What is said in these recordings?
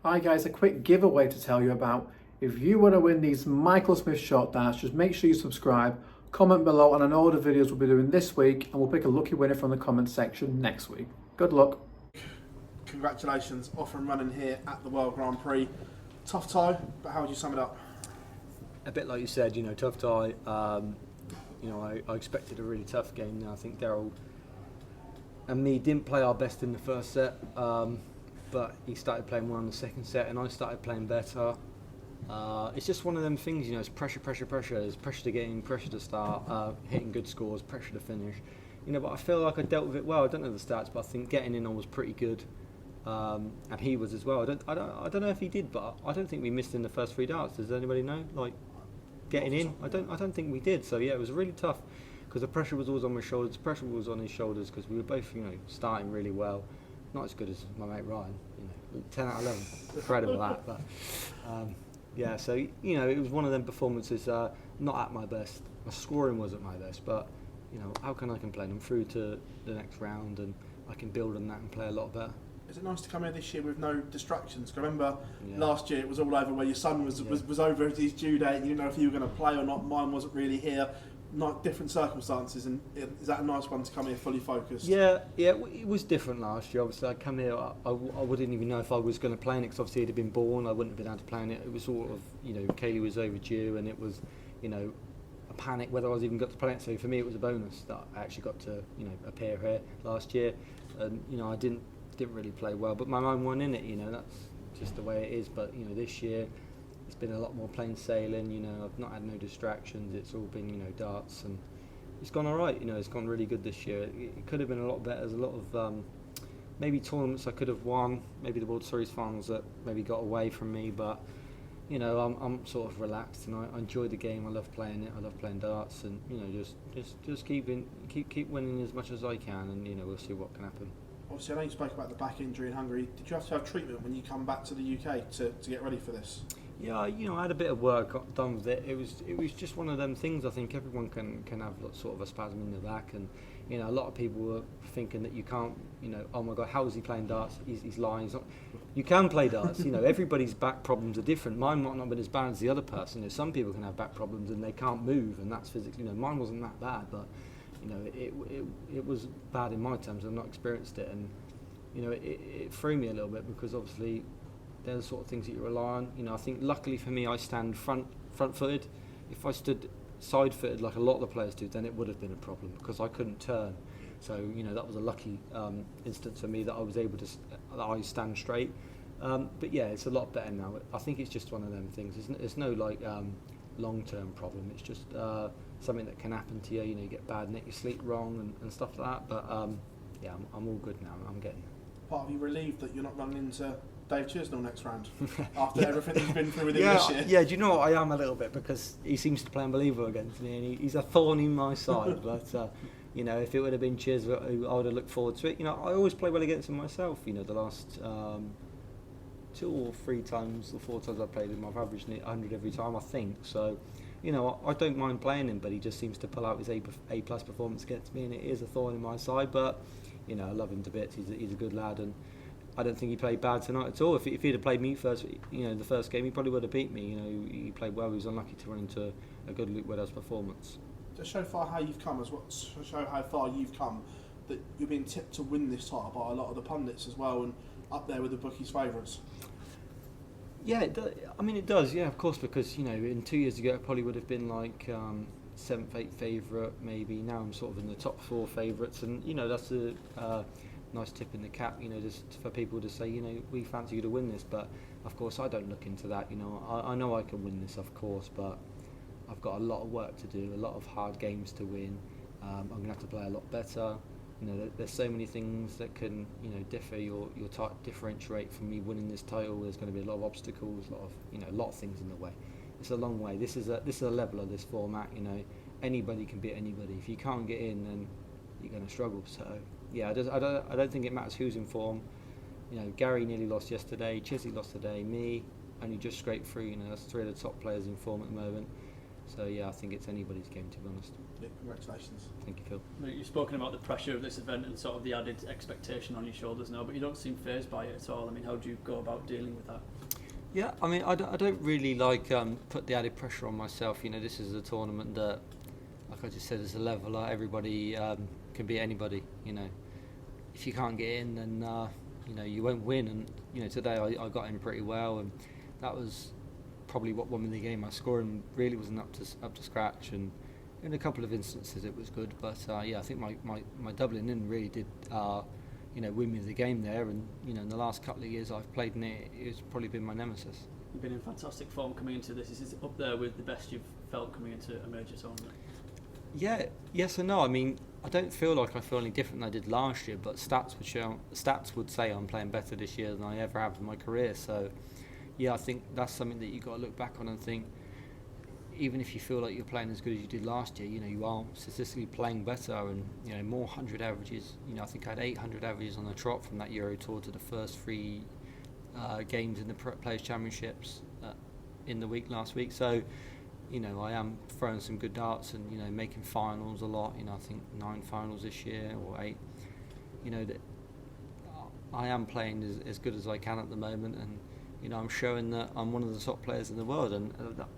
Hi guys, a quick giveaway to tell you about. If you want to win these Michael Smith short darts, just make sure you subscribe, comment below, and I know the videos we'll be doing this week, and we'll pick a lucky winner from the comment section next week. Good luck. Congratulations, off and running here at the World Grand Prix. Tough tie, but how would you sum it up? A bit like you said, tough tie. I expected a really tough game. I think Daryl and me didn't play our best in the first set, but he started playing well in the second set, and I started playing better. It's just one of them things, it's pressure. It's pressure to get in, pressure to start, hitting good scores, pressure to finish. But I feel like I dealt with it well. I don't know the stats, but I think getting in I was pretty good. And he was as well. I don't know if he did, but I don't think we missed in the first 3 darts. Does anybody know? Like getting in, I don't think we did. So yeah, it was really tough because the pressure was always on my shoulders. The pressure was on his shoulders because we were both, starting really well. Not as good as my mate Ryan. 10 out of 11, incredible that. But yeah, so it was one of them performances. Not at my best. My scoring wasn't my best, but how can I complain? I'm through to the next round, and I can build on that and play a lot better. Is it nice to come here this year with no distractions? 'Cause I remember last year it was all over where your son was over at his due date and you didn't know if you were going to play or not. Mine wasn't really here. Not different circumstances, and is that a nice one to come here fully focused? Yeah, it was different last year. Obviously, I'd come here, I wouldn't even know if I was going to play in it because obviously he'd have been born. I wouldn't have been able to play in it. It was sort of, Kaylee was overdue, and it was, a panic whether I was even got to play it. So for me, it was a bonus that I actually got to, appear here last year, and I didn't really play well, but my mind won in it. That's just the way it is. But this year it's been a lot more plain sailing. I've not had no distractions. It's all been darts, and it's gone all right. It's gone really good this year. It could have been a lot better. There's a lot of maybe tournaments I could have won. Maybe the World Series finals that maybe got away from me. But I'm sort of relaxed, and I enjoy the game. I love playing it. I love playing darts, and just keep winning as much as I can, and we'll see what can happen. Obviously, I know you spoke about the back injury in Hungary. Did you have to have treatment when you come back to the UK to get ready for this? Yeah, I had a bit of work done with it. It was just one of them things. I think everyone can have sort of a spasm in the back, and a lot of people were thinking that you can't. Oh my God, how is he playing darts? He's lying. He's not. You can play darts. Everybody's back problems are different. Mine might not have been as bad as the other person. Some people can have back problems and they can't move, and that's physically. Mine wasn't that bad, but. It was bad in my terms. I've not experienced it, and it threw me a little bit because obviously they're the sort of things that you rely on. I think luckily for me, I stand front-footed. If I stood side-footed like a lot of the players do, then it would have been a problem because I couldn't turn. So that was a lucky instance for me that I was able to I stand straight. But yeah, it's a lot better now. I think it's just one of them things. It's no like long-term problem. It's just something that can happen to you. You get bad neck, you sleep wrong and stuff like that. But yeah, I'm all good now. I'm getting there. Part of you relieved that you're not running into Dave Chisnell next round after everything he's been through with him this year? Yeah, do you know what? I am a little bit because he seems to play unbelievable against me, and he's a thorn in my side. But if it would have been Chiz, I would have looked forward to it. I always play well against him myself. The last 2 or 3 times or 4 times I've played him, I've averaged 100 every time, I think. So, I don't mind playing him, but he just seems to pull out his A+ performance against me, and it is a thorn in my side. But I love him to bits. He's a good lad, and I don't think he played bad tonight at all. If he'd have played me first, the first game, he probably would have beat me. He played well. He was unlucky to run into a good Luke Weddell's performance. To show how you've come, that you're being tipped to win this title by a lot of the pundits as well, and up there with the bookies' favourites. Yeah, it does. I mean, it does. Yeah, of course, because in 2 years ago, it probably would have been like 7th, 8th favourite, maybe. Now I'm sort of in the top 4 favourites, and that's a nice tip in the cap. Just for people to say, we fancy you to win this. But of course, I don't look into that. I know I can win this, of course, but I've got a lot of work to do, a lot of hard games to win. I'm going to have to play a lot better. There's so many things that can, differ your differentiate from me winning this title. There's going to be a lot of obstacles, a lot of things in the way. It's a long way. This is a level of this format. Anybody can beat anybody. If you can't get in, then you're going to struggle. So yeah, I don't think it matters who's in form. Gary nearly lost yesterday. Chisley lost today. Me only just scraped through. That's 3 of the top players in form at the moment. So yeah, I think it's anybody's game, to be honest. Yeah, congratulations. Thank you, Phil. Luke, you've spoken about the pressure of this event and sort of the added expectation on your shoulders now, but you don't seem fazed by it at all. I mean, how do you go about dealing with that? Yeah, I mean, I don't really like put the added pressure on myself. You know, this is a tournament that, like I just said, is a leveler. Everybody can beat anybody. You know, if you can't get in, then you know, you won't win. And you know, today I got in pretty well, and that was probably what won me the game. My scoring really wasn't up to scratch, and in a couple of instances it was good. But yeah, I think my doubling in really did you know, win me the game there. And you know, in the last couple of years I've played in it, it's probably been my nemesis. You've been in fantastic form coming into this. Is it up there with the best you've felt coming into a major tournament? Yeah, yes and no. I mean, I don't feel like I feel any different than I did last year, but stats would say I'm playing better this year than I ever have in my career. So yeah, I think that's something that you've got to look back on and think, even if you feel like you're playing as good as you did last year, you know, you are statistically playing better, and you know, more 100 averages. You know, I think I had 800 averages on the trot from that Euro Tour to the first 3 games in the Players Championships in the week last week. So, you know, I am throwing some good darts and, you know, making finals a lot. You know, I think 9 finals this year or 8. You know, that I am playing as good as I can at the moment, and you know, I'm showing that I'm one of the top players in the world, and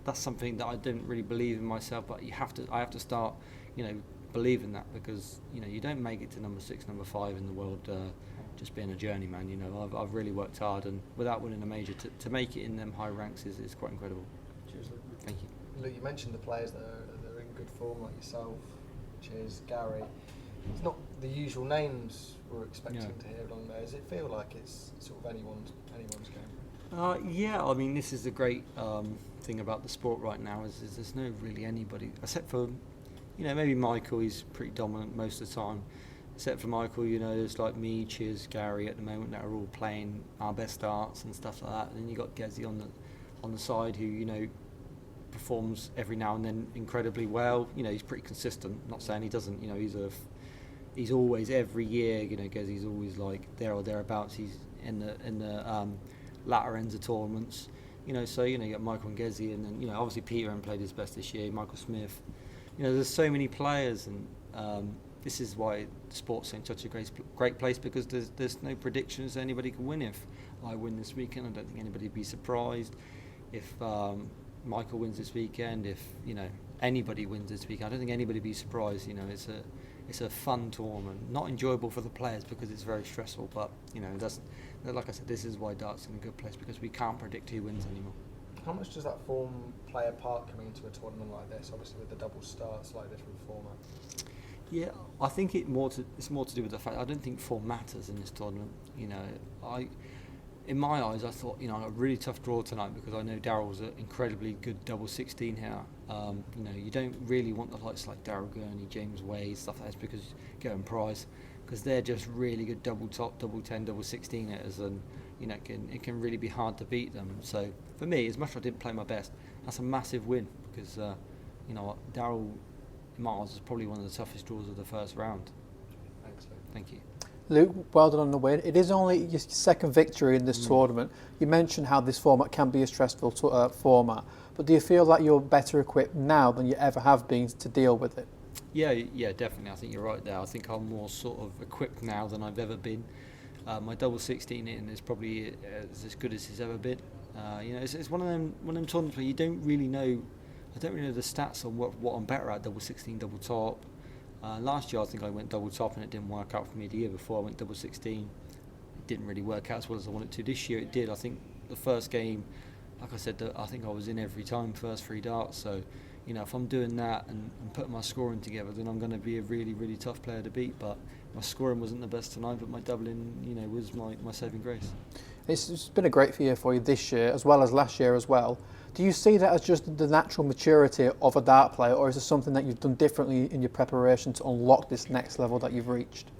that's something that I didn't really believe in myself. But I have to start, you know, believing that, because you know, you don't make it to number 6, number 5 in the world just being a journeyman. You know, I've really worked hard, and without winning a major, to make it in them high ranks is quite incredible. Cheers, Luke. Thank you. Luke, you mentioned the players that are in good form, like yourself, Cheers, Gary. It's not the usual names we're expecting to hear along there. Does it feel like it's sort of anyone's game? Yeah, I mean, this is the great thing about the sport right now is there's no really anybody, except for, you know, maybe Michael. He's pretty dominant most of the time. Except for Michael, you know, there's like me, Cheers, Gary at the moment that are all playing our best darts and stuff like that. And then you got Gezi on the side, who, you know, performs every now and then incredibly well. You know, he's pretty consistent. Not saying he doesn't. You know, he's always, every year, you know, Gezi's always like there or thereabouts. He's in the latter ends of tournaments, you know. So you know, you got Michael and Gezi, and then, you know, obviously Peter hasn't played his best this year. Michael Smith, you know, there's so many players, and this is why the sport's in such a great place, because there's no predictions that anybody can win. If I win this weekend, I don't think anybody would be surprised. If Michael wins this weekend, if, you know, anybody wins this weekend, I don't think anybody would be surprised. You know, it's a fun tournament, not enjoyable for the players because it's very stressful, but you know, it doesn't. Like I said, this is why dart's in a good place, because we can't predict who wins anymore. How much does that form play a part coming into a tournament like this? Obviously, with the double start, slightly different format. Yeah, I think it's more to do with the fact I don't think form matters in this tournament. You know, in my eyes, I thought, you know, a really tough draw tonight, because I know Daryl's an incredibly good double 16 here. You know, you don't really want the likes like Daryl Gurney, James Wade, stuff like that, because Gavin Price, because they're just really good double top, double 10, double 16 hitters, and you know, it can really be hard to beat them. So for me, as much as I didn't play my best, that's a massive win, because you know, Daryl, in my eyes, is probably one of the toughest draws of the first round. Thanks, Luke. Thank you. Luke, well done on the win. It is only your second victory in this tournament. You mentioned how this format can be a stressful format, but do you feel like you're better equipped now than you ever have been to deal with it? Yeah, definitely. I think you're right there. I think I'm more sort of equipped now than I've ever been. My double 16 in is probably as good as it's ever been. You know, it's one of them tournaments where you don't really know. I don't really know the stats on what I'm better at. Double 16, double top. Last year I think I went double top and it didn't work out for me. The year before I went double 16. It didn't really work out as well as I wanted to. This year it did. I think the first game, like I said, I think I was in every time, first 3 darts. So, you know, if I'm doing that and putting my scoring together, then I'm going to be a really, really tough player to beat. But my scoring wasn't the best tonight, but my doubling, you know, was my saving grace. It's been a great year for you this year, as well as last year as well. Do you see that as just the natural maturity of a dart player, or is it something that you've done differently in your preparation to unlock this next level that you've reached?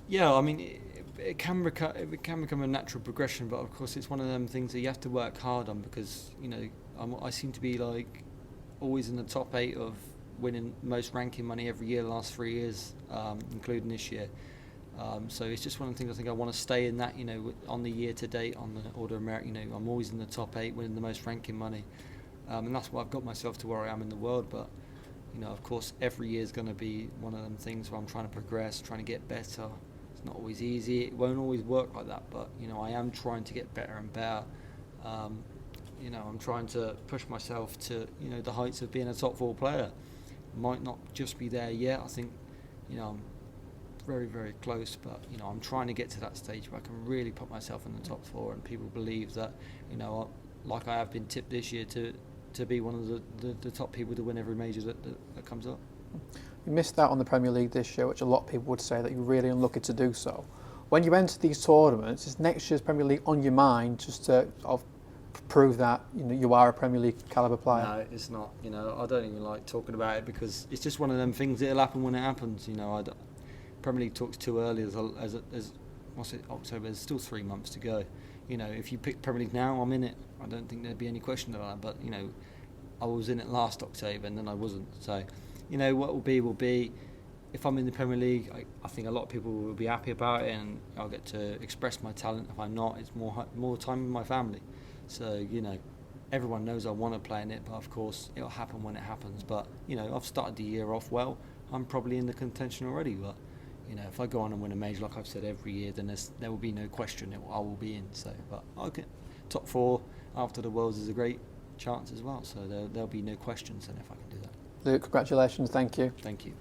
Yeah, I mean, it can become a natural progression, but of course it's one of them things that you have to work hard on, because, you know, I seem to be like always in the top 8 of winning most ranking money every year the last 3 years, including this year. So it's just one of the things I think I want to stay in that, you know, on the year to date, on the order of merit. You know, I'm always in the top 8, winning the most ranking money. and that's why I've got myself to where I am in the world. But you know, of course, every year is going to be one of them things where I'm trying to progress, trying to get better. It's not always easy. It won't always work like that. But you know, I am trying to get better and better. You know, I'm trying to push myself to, you know, the heights of being a top 4 player. Might not just be there yet. I think, you know, I'm very, very close, but you know, I'm trying to get to that stage where I can really put myself in the top 4, and people believe that, you know, like I have been tipped this year to be one of the top people to win every major that comes up. You missed out on the Premier League this year, which a lot of people would say that you're really unlucky to do so. When you enter these tournaments, is next year's Premier League on your mind, just to prove that, you know, you are a Premier League caliber player? No, it's not. You know, I don't even like talking about it, because it's just one of them things that'll happen when it happens. You know, Premier League talks too early. As what's it, October? There's still 3 months to go. You know, if you pick Premier League now, I'm in it. I don't think there'd be any question about that. But you know, I was in it last October and then I wasn't. So, you know, what will be will be. If I'm in the Premier League, I think a lot of people will be happy about it, and I'll get to express my talent. If I'm not, it's more time with my family. So, you know, everyone knows I want to play in it, but of course it'll happen when it happens. But, you know, I've started the year off well. I'm probably in the contention already, but, you know, if I go on and win a major, like I've said every year, then there will be no question I will be in. So, but okay, top 4 after the Worlds is a great chance as well. So there'll be no questions then if I can do that. Luke, congratulations. Thank you. Thank you.